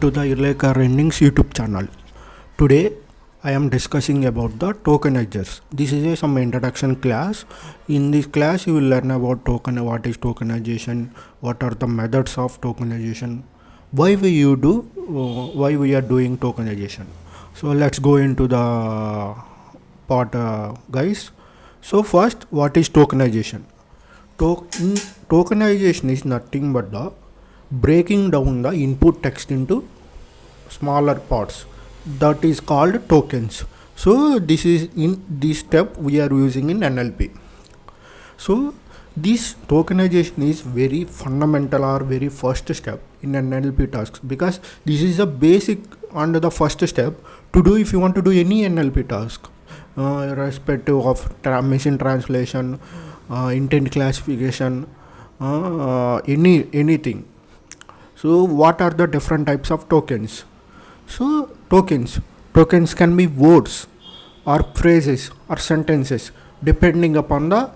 To the Irregular Earnings YouTube channel. Today I am discussing about the tokenizers. This is some introduction class. In this class you will learn about what is tokenization, what are the methods of tokenization, why we are doing tokenization. So let's go into the part, guys. So first, what is tokenization? Tokenization is nothing but the breaking down the input text into smaller parts, that is called tokens. So this is in this step we are using in NLP. So this tokenization is very fundamental or very first step in NLP tasks, because this is a basic and the first step to do if you want to do any NLP task, irrespective of machine translation, intent classification, anything. So what are the different types of tokens? So tokens can be words or phrases or sentences depending upon the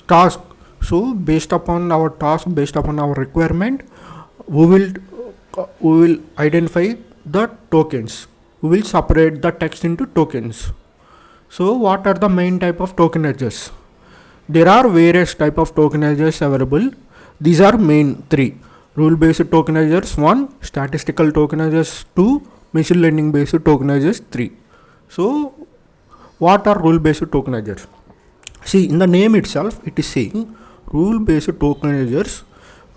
task. So based upon our task, based upon our requirement, we will identify the tokens. We will separate the text into tokens. So what are the main type of tokenizers? There are various type of tokenizers available. These are main three: rule-based tokenizers 1, statistical tokenizers 2, machine learning based tokenizers 3. So what are rule-based tokenizers? See, in the name itself it is saying rule-based tokenizers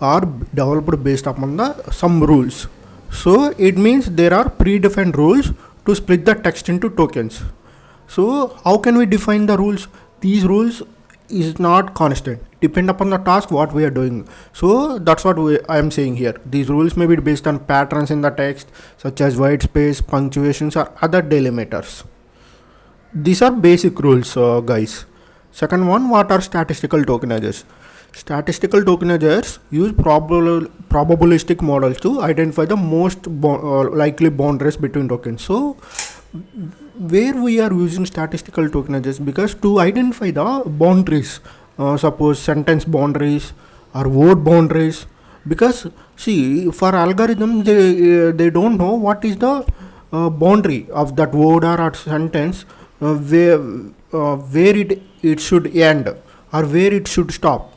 are developed based upon some rules. So it means there are predefined rules to split the text into tokens. So how can we define the rules? These rules is not constant, depend upon the task what we are doing. So that's what I am saying here. These rules may be based on patterns in the text such as white space, punctuations or other delimiters. These are basic rules, guys. Second one, what are statistical tokenizers? Statistical tokenizers use probabilistic models to identify the most likely boundaries between tokens. So where we are using statistical tokenizers, because to identify the boundaries, suppose sentence boundaries or word boundaries, because see, for algorithm they don't know what is the boundary of that word or sentence, where it should end or where it should stop.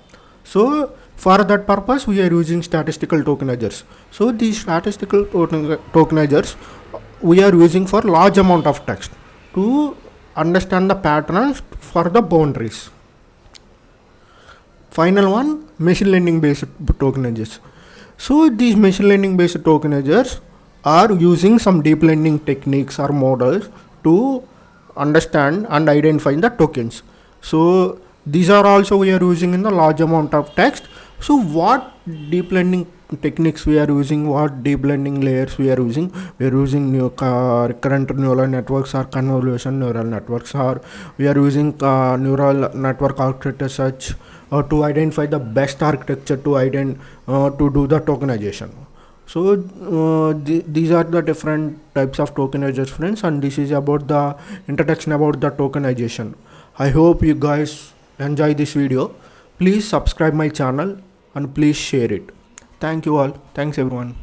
So for that purpose we are using statistical tokenizers. So these statistical tokenizers we are using for large amount of text to understand the patterns for the boundaries. Final one, machine learning based tokenizers. So these machine learning based tokenizers are using some deep learning techniques or models to understand and identify the tokens. So these are also we are using in the large amount of text. So what deep learning techniques we are using, what deep learning layers we are using? We are using recurrent neural networks or convolutional neural networks, or we are using neural network architecture such to identify the best architecture to do the tokenization. So these are the different types of tokenizers, friends, and this is about the introduction about the tokenization. I hope you guys enjoy this video. Please subscribe my channel and please share it. Thank you all. Thanks everyone.